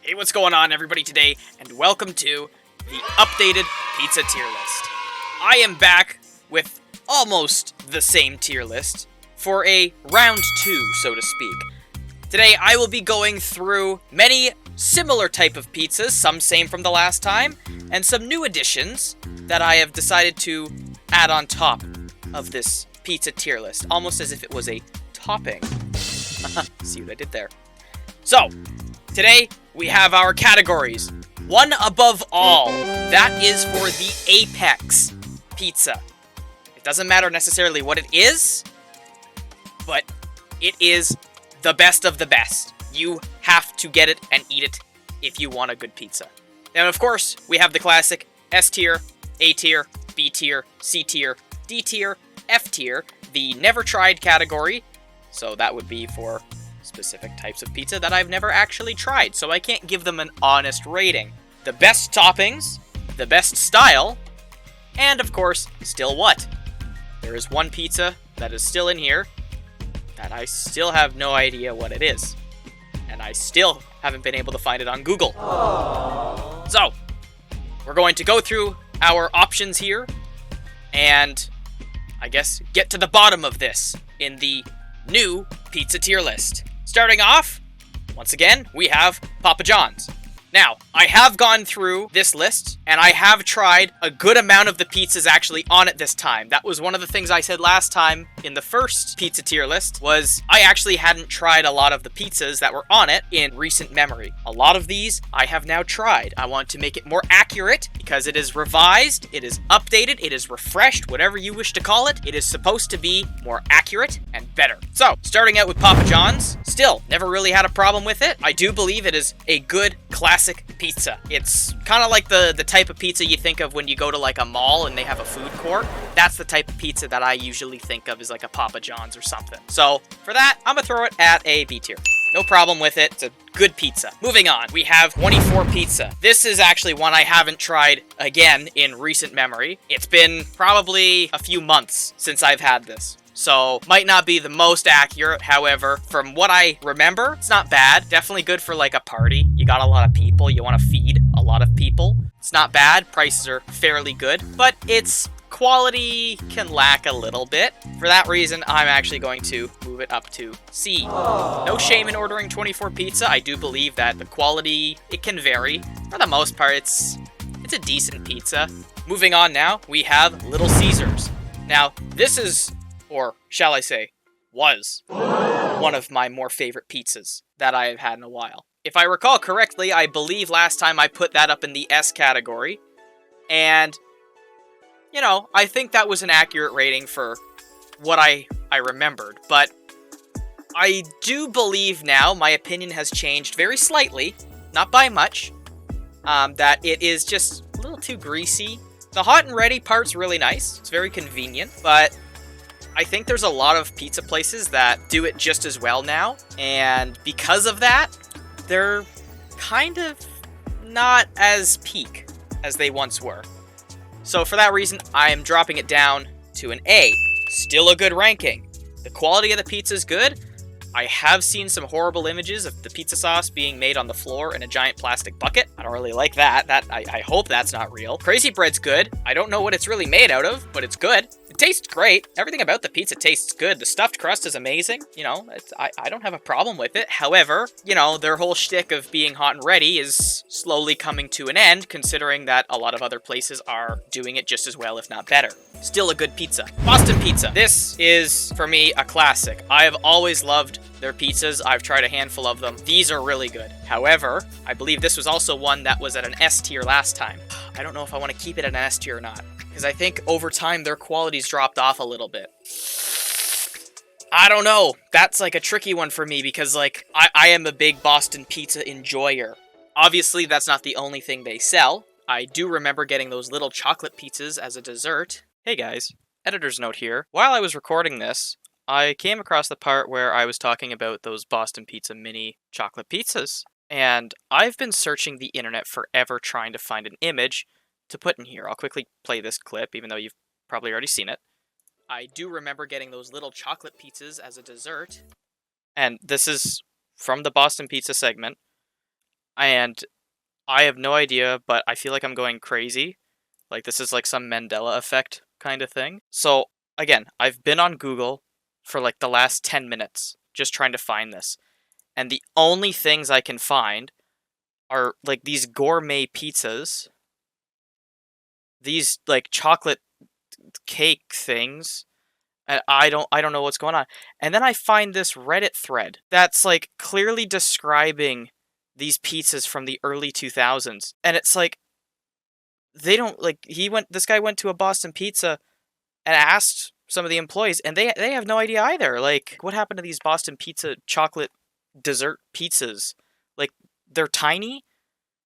Hey, what's going on, everybody, today, and welcome to the updated pizza tier list. I am back with almost the same tier list for a round 2, so to speak. Today, I will be going through many similar type of pizzas, some same from the last time, and some new additions that I have decided to add on top of this pizza tier list, almost as if it was a topping. See what I did there? So, today, we have our categories. One above all, that is for the Apex pizza. It doesn't matter necessarily what it is, but it is the best of the best. You have to get it and eat it if you want a good pizza. And of course, we have the classic S tier, A tier, B tier, C tier, D tier, F tier, the never tried category. So that would be for specific types of pizza that I've never actually tried, so I can't give them an honest rating. The best toppings, the best style, and of course, still what? There is one pizza that is still in here that I still have no idea what it is. And I still haven't been able to find it on Google. Aww. So, we're going to go through our options here, and I guess get to the bottom of this in the new pizza tier list. Starting off, once again, we have Papa John's. Now, I have gone through this list, and I have tried a good amount of the pizzas actually on it this time. That was one of the things I said last time in the first pizza tier list, was I actually hadn't tried a lot of the pizzas that were on it in recent memory. A lot of these I have now tried. I want to make it more accurate because it is revised, it is updated, it is refreshed, whatever you wish to call it. It is supposed to be more accurate and better. So, starting out with Papa John's, still never really had a problem with it. I do believe it is a good classic pizza. It's kind of like the type of pizza you think of when you go to like a mall and they have a food court. That's the type of pizza that I usually think of as like a Papa John's or something. So for that, I'm gonna throw it at a B tier. No problem with it. It's a good pizza. Moving on, we have 24 Pizza. This is actually one I haven't tried again in recent memory. It's been probably a few months since I've had this. So, might not be the most accurate, however, from what I remember, it's not bad. Definitely good for like a party. You got a lot of people, you want to feed a lot of people. It's not bad, prices are fairly good, but its quality can lack a little bit. For that reason, I'm actually going to move it up to C. No shame in ordering 24 Pizza. I do believe that the quality, it can vary. For the most part, it's a decent pizza. Moving on now, we have Little Caesars. Now, this is, or shall I say, was one of my more favorite pizzas that I have had in a while. If I recall correctly, I believe last time I put that up in the S category, and, you know, I think that was an accurate rating for what I remembered, but I do believe now my opinion has changed very slightly, not by much, that it is just a little too greasy. The hot and ready part's really nice, it's very convenient, but I think there's a lot of pizza places that do it just as well now, and because of that, they're kind of not as peak as they once were. So for that reason, I am dropping it down to an A. Still a good ranking. The quality of the pizza is good. I have seen some horrible images of the pizza sauce being made on the floor in a giant plastic bucket. I don't really like that. I hope that's not real. Crazy bread's good. I don't know what it's really made out of, but it's good. It tastes great. Everything about the pizza tastes good. The stuffed crust is amazing. You know, I don't have a problem with it. However, you know, their whole shtick of being hot and ready is slowly coming to an end, considering that a lot of other places are doing it just as well, if not better. Still a good pizza. Boston Pizza. This is, for me, a classic. I have always loved their pizzas. I've tried a handful of them. These are really good. However, I believe this was also one that was at an S tier last time. I don't know if I want to keep it at an S tier or not, because I think over time their quality's dropped off a little bit. I don't know. That's like a tricky one for me because like I am a big Boston Pizza enjoyer. Obviously, that's not the only thing they sell. I do remember getting those little chocolate pizzas as a dessert. Hey guys, editor's note here. While I was recording this, I came across the part where I was talking about those Boston Pizza mini chocolate pizzas. And I've been searching the internet forever trying to find an image to put in here. I'll quickly play this clip, even though you've probably already seen it. I do remember getting those little chocolate pizzas as a dessert. And this is from the Boston Pizza segment. And I have no idea, but I feel like I'm going crazy. Like, this is like some Mandela effect kind of thing. So, again, I've been on Google for like the last 10 minutes just trying to find this. And the only things I can find are like these gourmet pizzas, these like chocolate cake things, and I don't know what's going on. And then I find this Reddit thread that's like clearly describing these pizzas from the early 2000s. And it's like they don't like this guy went to a Boston Pizza and asked some of the employees, and they have no idea either. Like, what happened to these Boston Pizza chocolate dessert pizzas? Like, they're tiny.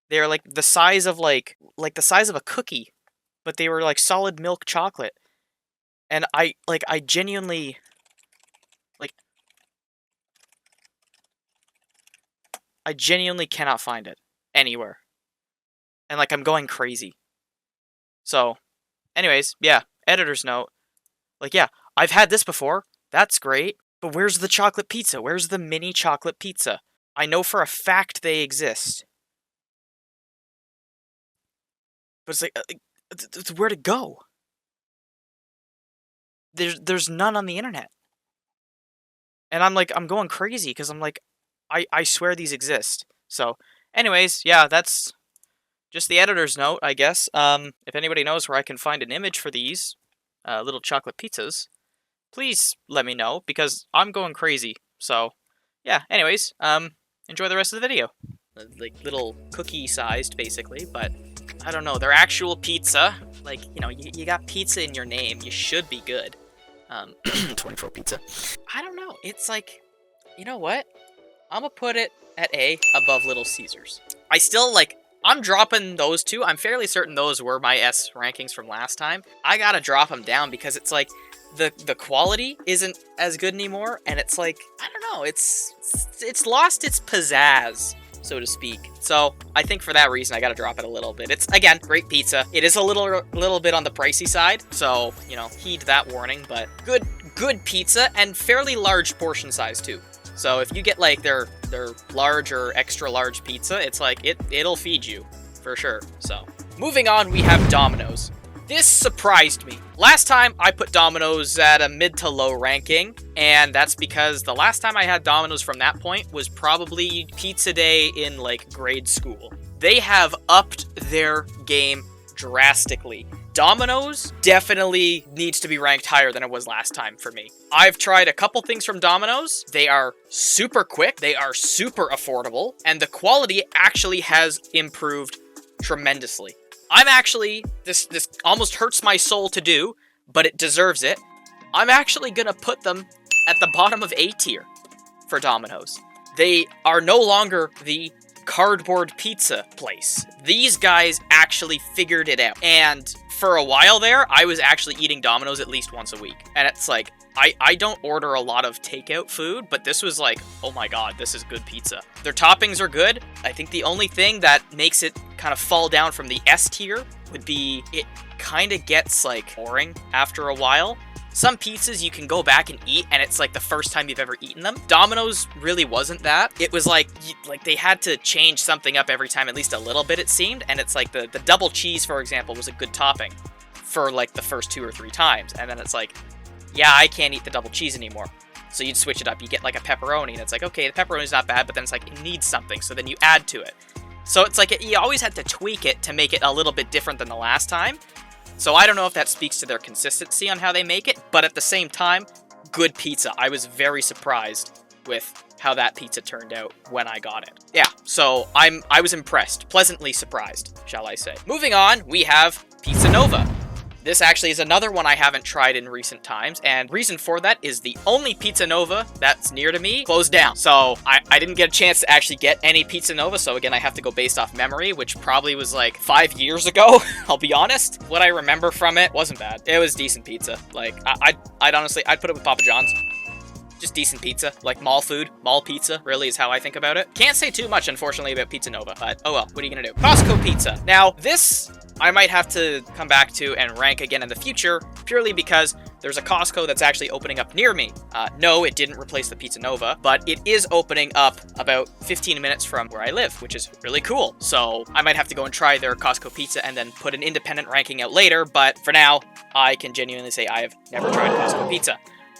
They're like the size of like the size of a cookie, but they were like solid milk chocolate. And I genuinely cannot find it anywhere. And like I'm going crazy. So, anyways, yeah, editor's note. Like, yeah, I've had this before. That's great. But where's the chocolate pizza? Where's the mini chocolate pizza? I know for a fact they exist. But it's like, where to go? There's none on the internet. And I'm going crazy because I'm like, I swear these exist. So, anyways, yeah, that's just the editor's note, I guess. If anybody knows where I can find an image for these little chocolate pizzas, please let me know, because I'm going crazy. So, yeah, anyways, enjoy the rest of the video. Like, little cookie-sized, basically, but I don't know, they're actual pizza. Like, you know, you got pizza in your name, you should be good. 24 pizza. I don't know, it's like, you know what? I'm gonna put it at A above Little Caesars. I still, like, I'm dropping those two. I'm fairly certain those were my S rankings from last time. I gotta drop them down because it's like, the quality isn't as good anymore, and it's like, I don't know, it's lost its pizzazz, so to speak. So I think for that reason I gotta drop it a little bit. It's, again, great pizza. It is a little bit on the pricey side, so, you know, heed that warning, but good pizza and fairly large portion size too. So if you get like their large or extra large pizza, it's like it'll feed you for sure. So moving on, we have Domino's. This surprised me. Last time I put Domino's at a mid to low ranking, and that's because the last time I had Domino's from that point was probably pizza day in like grade school. They have upped their game drastically. Domino's definitely needs to be ranked higher than it was last time for me. I've tried a couple things from Domino's. They are super quick, they are super affordable, and the quality actually has improved tremendously. I'm actually, this almost hurts my soul to do, but it deserves it. I'm actually gonna put them at the bottom of A tier for Domino's. They are no longer the cardboard pizza place. These guys actually figured it out. And for a while there, I was actually eating Domino's at least once a week. And it's like, I don't order a lot of takeout food, but this was like, oh my god, this is good pizza. Their toppings are good. I think the only thing that makes it kind of fall down from the S tier would be it kind of gets like boring after a while. Some pizzas you can go back and eat, and it's like the first time you've ever eaten them. Domino's really wasn't that. It was like they had to change something up every time, at least a little bit, it seemed. And it's like the double cheese, for example, was a good topping for like the first 2 or 3 times. And then it's like, yeah, I can't eat the double cheese anymore. So you'd switch it up. You get like a pepperoni, and it's like, okay, the pepperoni's not bad, but then it's like, it needs something. So then you add to it. So it's like, you always had to tweak it to make it a little bit different than the last time. So I don't know if that speaks to their consistency on how they make it, but at the same time, good pizza. I was very surprised with how that pizza turned out when I got it. Yeah, so I was impressed, pleasantly surprised, shall I say. Moving on, we have Pizza Nova. This actually is another one I haven't tried in recent times, and reason for that is the only Pizza Nova that's near to me closed down. So I didn't get a chance to actually get any Pizza Nova, so again, I have to go based off memory, which probably was like 5 years ago, I'll be honest. What I remember from it wasn't bad. It was decent pizza. Like, I'd honestly, I'd put it with Papa John's. Just decent pizza, like mall food, mall pizza, really is how I think about it. Can't say too much, unfortunately, about Pizza Nova, but oh well, what are you gonna do? Costco pizza. Now, this I might have to come back to and rank again in the future, purely because there's a Costco that's actually opening up near me. No, it didn't replace the Pizza Nova, but it is opening up about 15 minutes from where I live, which is really cool. So I might have to go and try their Costco pizza and then put an independent ranking out later, but for now, I can genuinely say I have never tried Costco pizza.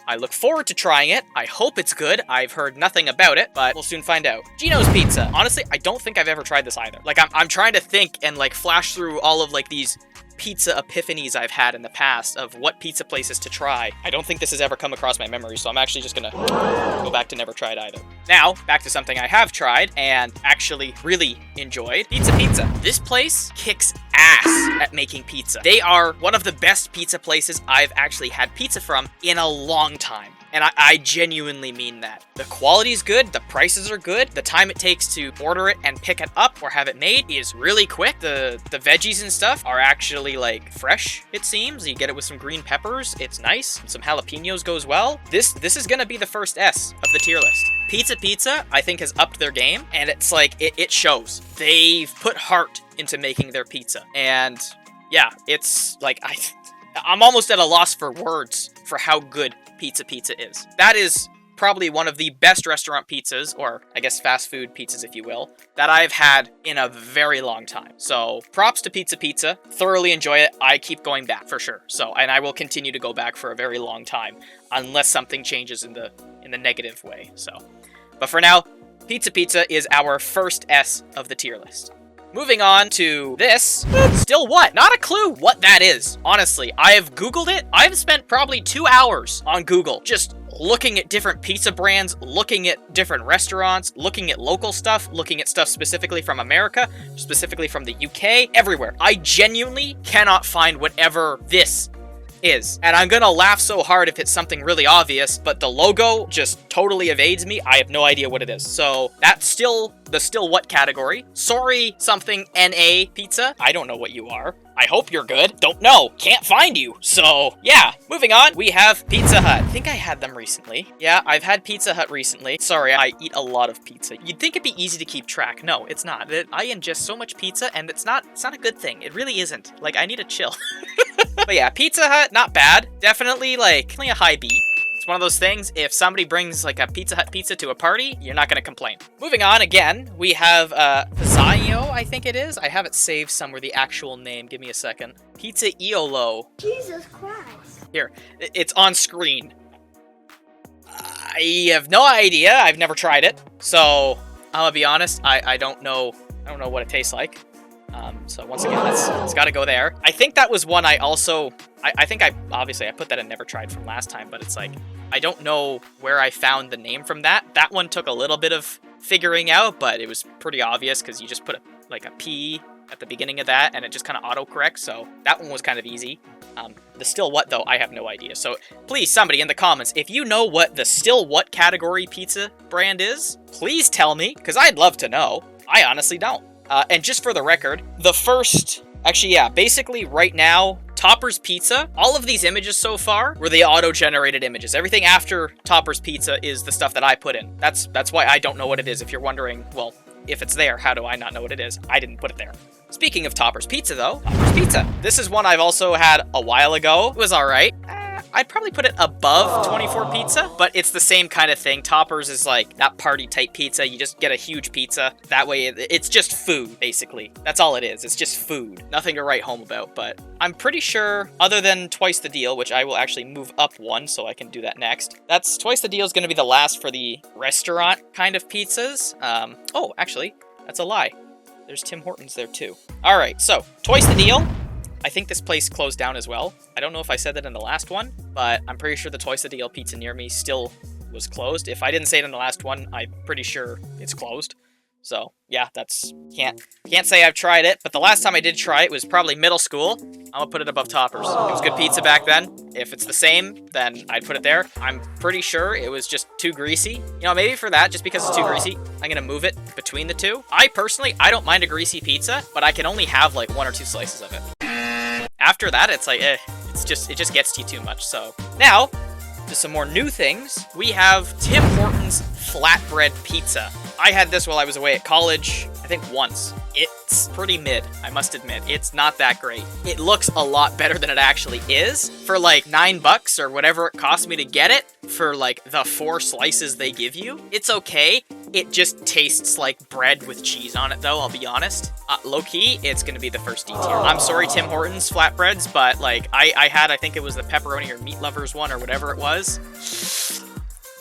I look forward to trying it. I hope it's good. I've heard nothing about it, but we'll soon find out. Gino's Pizza. Honestly, I don't think I've ever tried this either. Like, I'm trying to think and, like, flash through all of, like, these pizza epiphanies I've had in the past of what pizza places to try. I don't think this has ever come across my memory, so I'm actually just gonna go back to never tried either. Now, back to something I have tried and actually really enjoyed. Pizza Pizza. This place kicks ass at making pizza. They are one of the best pizza places I've actually had pizza from in a long time. And I genuinely mean that. The quality's good, the prices are good, the time it takes to order it and pick it up or have it made is really quick. The veggies and stuff are actually like fresh, it seems. You get it with some green peppers, it's nice. Some jalapenos goes well. This is gonna be the first S of the tier list. Pizza Pizza, I think, has upped their game, and it's like, it shows. They've put heart into making their pizza. And yeah, it's like, I'm almost at a loss for words for how good Pizza Pizza is. That is probably one of the best restaurant pizzas, or I guess fast food pizzas if you will, that I've had in a very long time. So props to Pizza Pizza. Thoroughly enjoy it. I keep going back for sure. So, and I will continue to go back for a very long time unless something changes in the negative way. So, but for now, Pizza Pizza is our first S of the tier list. Moving on to this. Still what? Not a clue what that is. Honestly, I have Googled it. I've spent probably 2 hours on Google just looking at different pizza brands, looking at different restaurants, looking at local stuff, looking at stuff specifically from America, specifically from the UK, everywhere. I genuinely cannot find whatever this is. And I'm gonna laugh so hard if it's something really obvious, but the logo just totally evades me. I have no idea what it is. So that's still the still what category. Sorry, something NA pizza. I don't know what you are. I hope you're good. Don't know. Can't find you. So yeah, moving on. We have Pizza Hut. I think I had them recently. Yeah, I've had Pizza Hut recently. Sorry, I eat a lot of pizza. You'd think it'd be easy to keep track. No, it's not. I ingest so much pizza and it's not a good thing. It really isn't. Like, I need to chill. But yeah, Pizza Hut, not bad. Definitely like a high beat. It's one of those things, if somebody brings like a Pizza Hut pizza to a party, you're not gonna complain. Moving on again, we have Pizzaio, I think it is. I have it saved somewhere, the actual name. Give me a second. Pizza Iolo. Jesus Christ. Here, it's on screen. I have no idea. I've never tried it. So I'm gonna be honest, I don't know what it tastes like. So once again, it's got to go there. I think that was one I also, I think I put that in never tried from last time, but it's like, I don't know where I found the name from that. That one took a little bit of figuring out, but it was pretty obvious because you just put a P at the beginning of that and it just kind of autocorrects. So that one was kind of easy. The still what though, I have no idea. So please, somebody in the comments, if you know what the still what category pizza brand is, please tell me, because I'd love to know. I honestly don't. And just for the record, the first, actually, yeah, basically right now, Topper's Pizza, all of these images so far were the auto-generated images. Everything after Topper's Pizza is the stuff that I put in. That's why I don't know what it is. If you're wondering, well, if it's there, how do I not know what it is? I didn't put it there. Speaking of Topper's Pizza, though, Topper's Pizza. This is one I've also had a while ago. It was all right. I'd probably put it above 24 Pizza, but it's the same kind of thing. Topper's is like that party-type pizza. You just get a huge pizza. That way, it's just food, basically. That's all it is. It's just food. Nothing to write home about, but I'm pretty sure, other than Twice the Deal, which I will actually move up one so I can do that next, that's Twice the Deal is going to be the last for the restaurant kind of pizzas. Oh, actually, that's a lie. There's Tim Hortons there, too. All right, so Twice the Deal. I think this place closed down as well. I don't know if I said that in the last one, but I'm pretty sure the Twice the Deal pizza near me still was closed. If I didn't say it in the last one, I'm pretty sure it's closed. So yeah, that's can't say I've tried it, but the last time I did try it was probably middle school. I'm gonna put it above Topper's. It was good pizza back then. If it's the same, then I'd put it there. I'm pretty sure it was just too greasy. You know, maybe for that, just because it's too greasy, I'm gonna move it between the two. I don't mind a greasy pizza, but I can only have like 1 or 2 slices of it. After that, it's like, it just gets to you too much. So now, to some more new things, we have Tim Hortons flatbread pizza. I had this while I was away at college, I think once. It's pretty mid, I must admit. It's not that great. It looks a lot better than it actually is. For like $9 or whatever it cost me to get it, for like the 4 slices they give you, it's okay. It just tastes like bread with cheese on it though, I'll be honest. Low-key, it's gonna be the first D tier. I'm sorry, Tim Hortons flatbreads, but like I think it was the pepperoni or meat lovers one or whatever it was.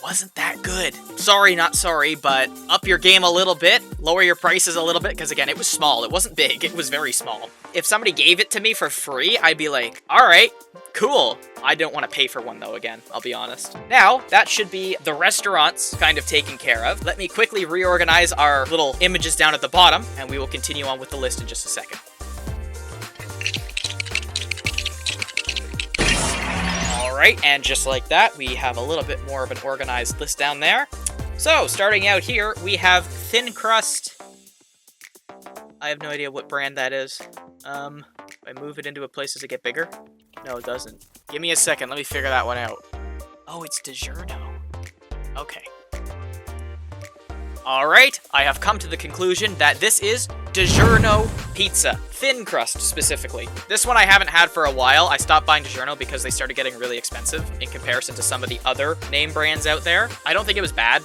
Wasn't that good. Sorry, not sorry, but up your game a little bit, lower your prices a little bit, because again, it was small. It wasn't big, it was very small. If somebody gave it to me for free, I'd be like, all right, cool. I don't want to pay for one though, again, I'll be honest. Now, that should be the restaurants kind of taken care of. Let me quickly reorganize our little images down at the bottom, and we will continue on with the list in just a second. Alright, and just like that, we have a little bit more of an organized list down there. So, starting out here, we have Thin Crust. I have no idea what brand that is. If I move it into a place, does it get bigger? No, it doesn't. Give me a second, let me figure that one out. Oh, it's DiGiorno. Okay. Alright, I have come to the conclusion that this is DiGiorno pizza. Thin crust, specifically. This one I haven't had for a while. I stopped buying DiGiorno because they started getting really expensive in comparison to some of the other name brands out there. I don't think it was bad.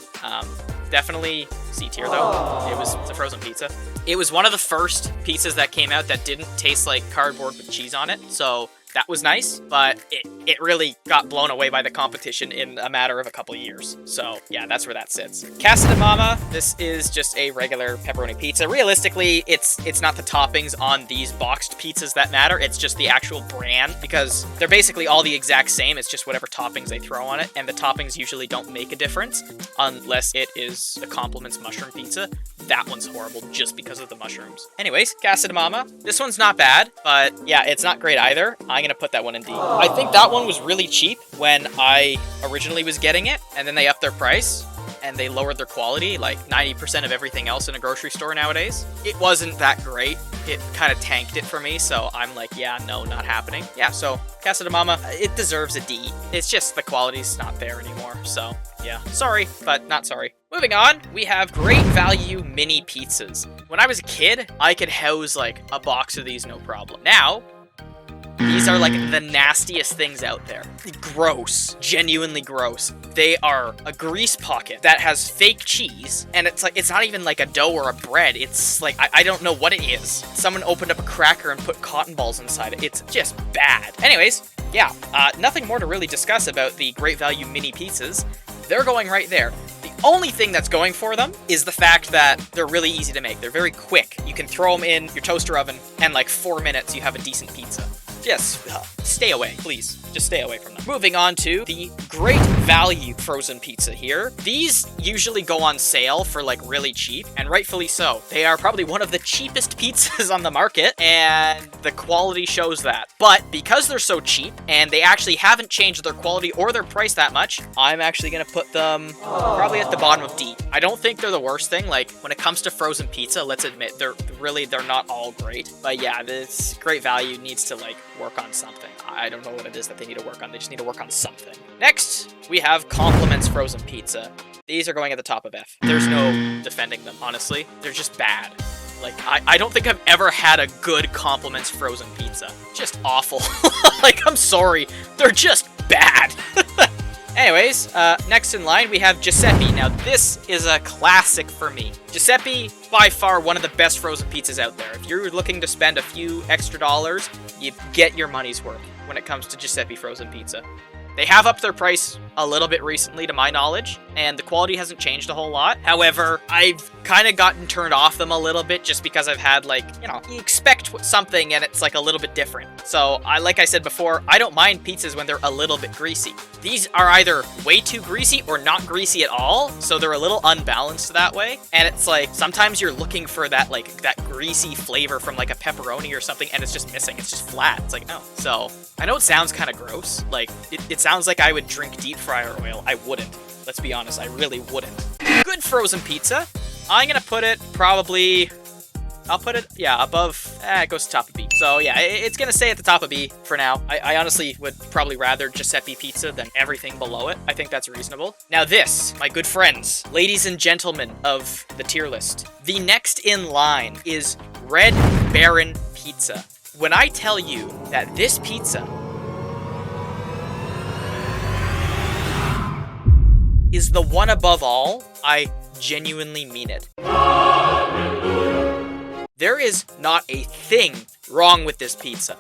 Definitely C tier though. It's a frozen pizza. It was one of the first pizzas that came out that didn't taste like cardboard with cheese on it, so that was nice, but it really got blown away by the competition in a matter of a couple years. So yeah, that's where that sits. Casa de Mama, this is just a regular pepperoni pizza. Realistically, it's not the toppings on these boxed pizzas that matter, it's just the actual brand, because they're basically all the exact same, it's just whatever toppings they throw on it, and the toppings usually don't make a difference, unless it is a Compliments mushroom pizza. That one's horrible just because of the mushrooms. Anyways, Casa de Mama. This one's not bad, but yeah, it's not great either. I'm gonna put that one in D. I think that one was really cheap when I originally was getting it, and then they upped their price, and they lowered their quality, like 90% of everything else in a grocery store nowadays. It wasn't that great. It kind of tanked it for me, so I'm like, yeah, no, not happening. Yeah, so Casa de Mama, it deserves a D. It's just the quality's not there anymore, so yeah. Sorry, but not sorry. Moving on, we have Great Value Mini Pizzas. When I was a kid, I could house like a box of these no problem. Now, these are like the nastiest things out there. Gross. Genuinely gross. They are a grease pocket that has fake cheese, and it's like, it's not even like a dough or a bread. It's like, I don't know what it is. Someone opened up a cracker and put cotton balls inside it. It's just bad. Anyways, yeah, nothing more to really discuss about the Great Value Mini Pizzas. They're going right there. The only thing that's going for them is the fact that they're really easy to make. They're very quick. You can throw them in your toaster oven, and like 4 minutes you have a decent pizza. Just stay away, please. Just stay away from them. Moving on to the Great Value frozen pizza here. These usually go on sale for like really cheap, and rightfully so. They are probably one of the cheapest pizzas on the market, and the quality shows that. But because they're so cheap, and they actually haven't changed their quality or their price that much, I'm actually gonna put them probably at the bottom of D. I don't think they're the worst thing. Like, when it comes to frozen pizza, let's admit, they're not all great. But yeah, this Great Value needs to like work on something. I don't know what it is that they need to work on. They just need to work on something. Next, we have Compliments frozen pizza. These are going at the top of F. There's no defending them, honestly. They're just bad. Like, I don't think I've ever had a good Compliments frozen pizza. Just awful. Like, I'm sorry. They're just bad. Anyways, next in line, we have Giuseppe. Now, this is a classic for me. Giuseppe, by far, one of the best frozen pizzas out there. If you're looking to spend a few extra dollars, you get your money's worth when it comes to Giuseppe frozen pizza. They have upped their price a little bit recently, to my knowledge, and the quality hasn't changed a whole lot. However, I've kind of gotten turned off them a little bit just because I've had, like, you know, you expect something and it's like a little bit different. So, like I said before, I don't mind pizzas when they're a little bit greasy. These are either way too greasy or not greasy at all, so they're a little unbalanced that way. And it's like, sometimes you're looking for that, like, that greasy flavor from, like, a pepperoni or something, and it's just missing. It's just flat. It's like, no. So, I know it sounds kind of gross. Like, it sounds like I would drink deep fryer oil. I wouldn't. Let's be honest, I really wouldn't. Good frozen pizza. I'm gonna put it probably... I'll put it, yeah, above... it goes to top of B. So, yeah, it's gonna stay at the top of B for now. I honestly would probably rather Giuseppe pizza than everything below it. I think that's reasonable. Now this, my good friends, ladies and gentlemen of the tier list, the next in line is Red Baron Pizza. When I tell you that this pizza is the one above all, I genuinely mean it. There is not a thing wrong with this pizza,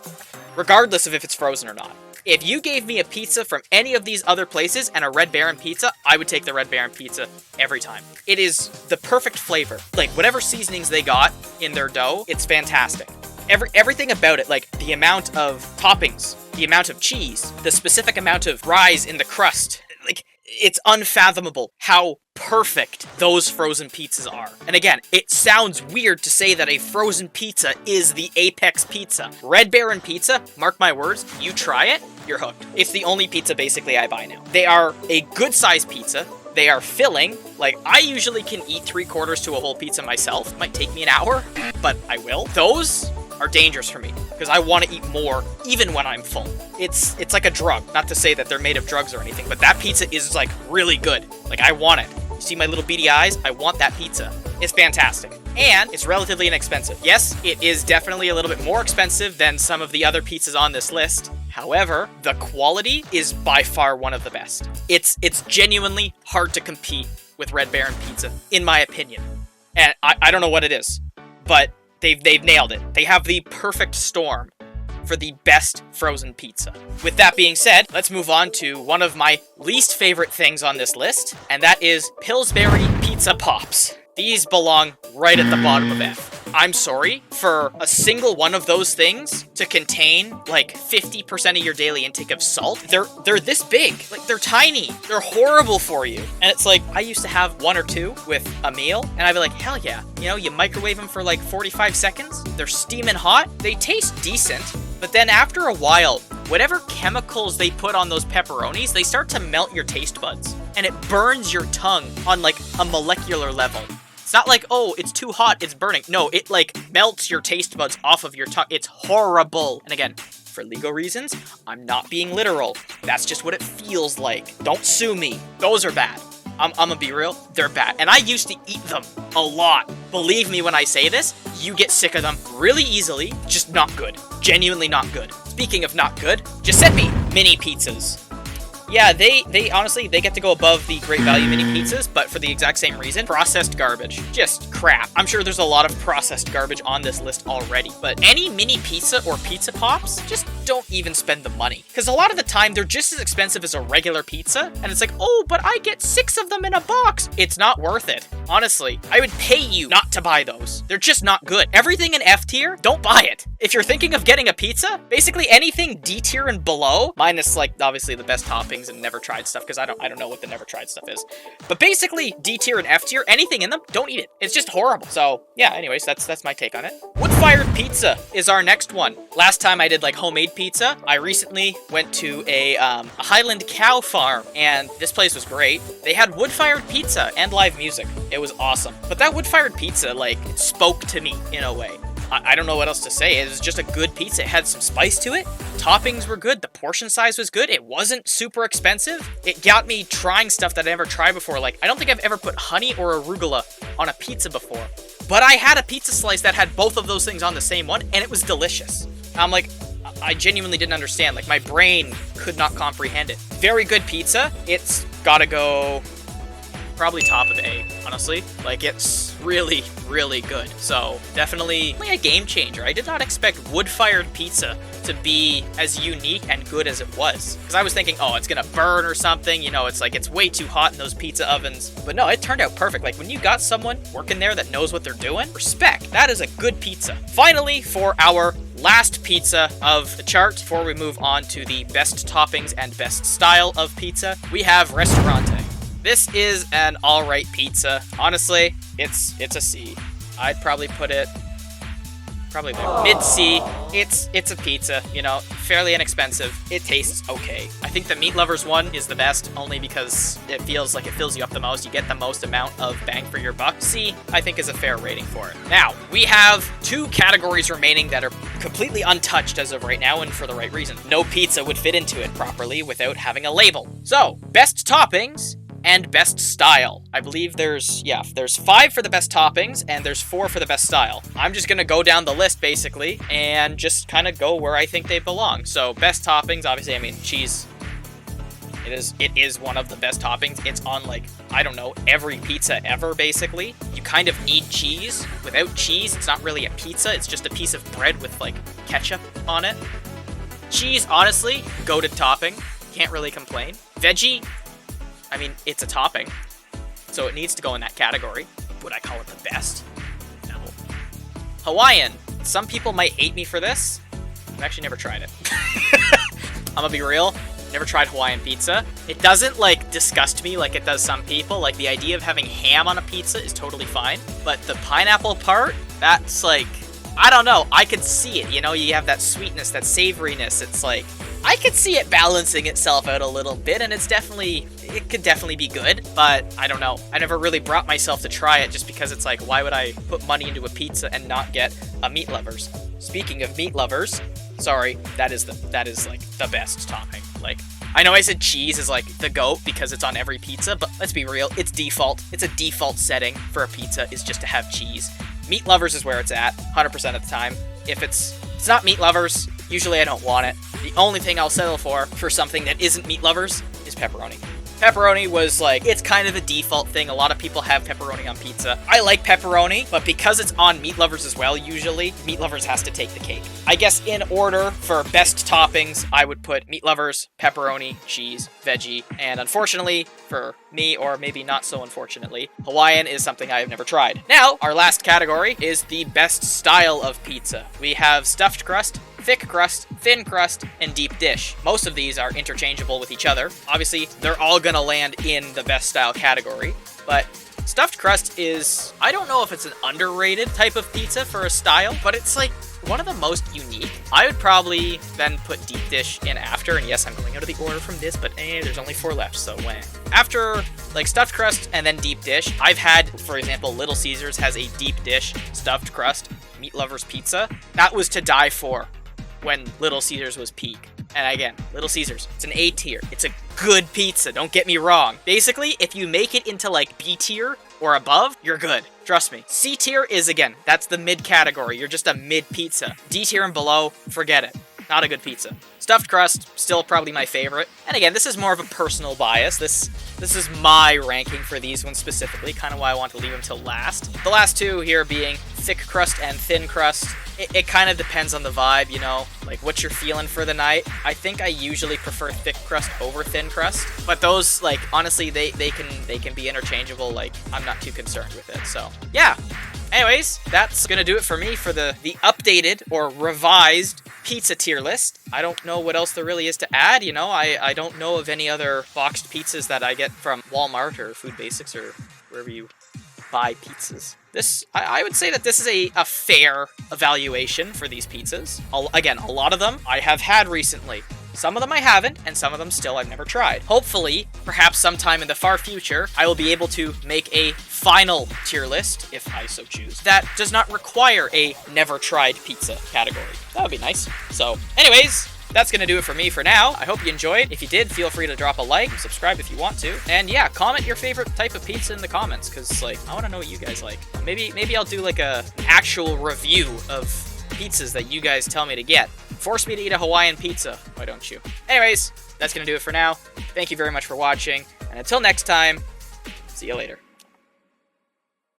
regardless of if it's frozen or not. If you gave me a pizza from any of these other places and a Red Baron pizza, I would take the Red Baron pizza every time. It is the perfect flavor. Like, whatever seasonings they got in their dough, it's fantastic. Everything about it, like the amount of toppings, the amount of cheese, the specific amount of rise in the crust, like, it's unfathomable how perfect those frozen pizzas are. And again, it sounds weird to say that a frozen pizza is the apex pizza. Red Baron pizza, mark my words, you try it, you're hooked. It's the only pizza basically I buy now. They are a good sized pizza. They are filling. Like, I usually can eat 3/4 to a whole pizza myself. It might take me an hour, but I will. Those are dangerous for me because I want to eat more even when I'm full. It's like a drug. Not to say that they're made of drugs or anything, but that pizza is like really good. Like, I want it. You see my little beady eyes? I want that pizza. It's fantastic. And it's relatively inexpensive. Yes, it is definitely a little bit more expensive than some of the other pizzas on this list. However, the quality is by far one of the best. It's genuinely hard to compete with Red Baron pizza, in my opinion. And I don't know what it is, but they've nailed it. They have the perfect storm for the best frozen pizza. With that being said, let's move on to one of my least favorite things on this list, and that is Pillsbury Pizza Pops. These belong right at the bottom of F. I'm sorry, for a single one of those things to contain like 50% of your daily intake of salt, they're this big. Like, they're tiny. They're horrible for you. And it's like, I used to have 1 or 2 with a meal, and I'd be like, hell yeah. You know, you microwave them for like 45 seconds. They're steaming hot. They taste decent. But then after a while, whatever chemicals they put on those pepperonis, they start to melt your taste buds. And it burns your tongue on like a molecular level. It's not like, oh, it's too hot, it's burning. No, it like melts your taste buds off of your tongue. It's horrible. And again, for legal reasons, I'm not being literal. That's just what it feels like. Don't sue me. Those are bad. I'm gonna be real, they're bad. And I used to eat them a lot. Believe me when I say this, you get sick of them really easily. Just not good. Genuinely not good. Speaking of not good, Giuseppe mini pizzas. Yeah, they honestly, they get to go above the Great Value mini pizzas, but for the exact same reason. Processed garbage. Just crap. I'm sure there's a lot of processed garbage on this list already, but any mini pizza or pizza pops, just don't even spend the money. Because a lot of the time, they're just as expensive as a regular pizza, and it's like, oh, but I get 6 of them in a box. It's not worth it. Honestly, I would pay you not to buy those. They're just not good. Everything in F tier, don't buy it. If you're thinking of getting a pizza, basically anything D tier and below, minus like obviously the best toppings and never tried stuff, because I don't know what the never tried stuff is. But basically D tier and F tier, anything in them, don't eat it. It's just horrible. So yeah, anyways, that's my take on it. Wood-fired pizza is our next one. Last time I did like homemade pizza, I recently went to a Highland cow farm, and this place was great. They had wood-fired pizza and live music. It was awesome. But that wood-fired pizza, like, it spoke to me in a way. I don't know what else to say. It was just a good pizza. It had some spice to it. Toppings were good. The portion size was good. It wasn't super expensive. It got me trying stuff that I never tried before. Like, I don't think I've ever put honey or arugula on a pizza before. But I had a pizza slice that had both of those things on the same one, and it was delicious. I'm like, I genuinely didn't understand. Like, my brain could not comprehend it. Very good pizza. It's gotta go probably top of A, honestly. Like, it's really, really good. So, definitely a game changer. I did not expect wood-fired pizza to be as unique and good as it was. Because I was thinking, oh, it's gonna burn or something. You know, it's like, it's way too hot in those pizza ovens. But no, it turned out perfect. Like, when you got someone working there that knows what they're doing, respect. That is a good pizza. Finally, for our last pizza of the chart, before we move on to the best toppings and best style of pizza, we have Ristorante. This is an alright pizza. Honestly, it's a C. I'd probably put it probably there. Mid-C. It's a pizza, you know, fairly inexpensive. It tastes okay. I think the Meat Lovers one is the best, only because it feels like it fills you up the most. You get the most amount of bang for your buck. C, I think, is a fair rating for it. Now, we have 2 categories remaining that are completely untouched as of right now, and for the right reason. No pizza would fit into it properly without having a label. So, best toppings and best style. I believe there's 5 for the best toppings, and there's 4 for the best style. I'm just gonna go down the list, basically, and just kind of go where I think they belong. So, best toppings, obviously, I mean, cheese. It is one of the best toppings. It's on, like, I don't know, every pizza ever, basically. You kind of need cheese. Without cheese, it's not really a pizza. It's just a piece of bread with, like, ketchup on it. Cheese, honestly, goated topping. Can't really complain. Veggie, I mean, it's a topping, so it needs to go in that category. Would I call it the best? No. Hawaiian. Some people might hate me for this. I've actually never tried it. I'm gonna be real. Never tried Hawaiian pizza. It doesn't, like, disgust me like it does some people. Like, the idea of having ham on a pizza is totally fine. But the pineapple part, that's, like, I don't know. I could see it, you know? You have that sweetness, that savoriness. It's like, I could see it balancing itself out a little bit, and it could definitely be good, but I don't know. I never really brought myself to try it just because it's like, why would I put money into a pizza and not get a Meat Lovers? Speaking of Meat Lovers, sorry, that is like the best topping. Like, I know I said cheese is like the GOAT because it's on every pizza, but let's be real, it's default. It's a default setting for a pizza is just to have cheese. Meat Lovers is where it's at, 100% of the time. If it's not Meat Lovers, usually I don't want it. The only thing I'll settle for something that isn't Meat Lovers is pepperoni. Pepperoni was like, it's kind of a default thing. A lot of people have pepperoni on pizza. I like pepperoni, but because it's on Meat Lovers as well, usually, Meat Lovers has to take the cake. I guess in order for best toppings, I would put Meat Lovers, pepperoni, cheese, veggie, and unfortunately for me, or maybe not so unfortunately, Hawaiian is something I have never tried. Now, our last category is the best style of pizza. We have stuffed crust, thick crust, thin crust, and deep dish. Most of these are interchangeable with each other. Obviously, they're all gonna land in the best style category, but stuffed crust is, I don't know if it's an underrated type of pizza for a style, but it's like one of the most unique. I would probably then put deep dish in after, and yes, I'm going out of the order from this, but there's only 4 left, so after, like, stuffed crust and then deep dish, I've had, for example, Little Caesars has a deep dish stuffed crust Meat Lovers pizza. That was to die for when Little Caesars was peak. And again, Little Caesars, it's an A tier. It's a good pizza, don't get me wrong. Basically, if you make it into like B tier or above, you're good. Trust me. C tier is, again, that's the mid category. You're just a mid pizza. D tier and below, forget it. Not a good pizza. Stuffed crust, still probably my favorite. And again, this is more of a personal bias. This is my ranking for these ones specifically, kind of why I want to leave them till last. The last two here being thick crust and thin crust. It kind of depends on the vibe, you know, like what you're feeling for the night. I think I usually prefer thick crust over thin crust, but those, like, honestly, they can be interchangeable. Like, I'm not too concerned with it. So yeah. Anyways, that's gonna do it for me for the updated or revised pizza tier list. I don't know what else there really is to add, you know. I don't know of any other boxed pizzas that I get from Walmart or Food Basics or wherever you buy pizzas. I would say that this is a fair evaluation for these pizzas. Again, a lot of them I have had recently. Some of them I haven't, and some of them still I've never tried. Hopefully, perhaps sometime in the far future, I will be able to make a final tier list, if I so choose, that does not require a never tried pizza category. That would be nice. So, anyways, that's gonna do it for me for now. I hope you enjoyed. If you did, feel free to drop a like, subscribe if you want to, and yeah, comment your favorite type of pizza in the comments, because, like, I want to know what you guys like. Maybe I'll do like a actual review of pizzas that you guys tell me to get. Force me to eat a Hawaiian pizza, why don't you? Anyways, that's gonna do it for now. Thank you very much for watching, and until next time, see you later.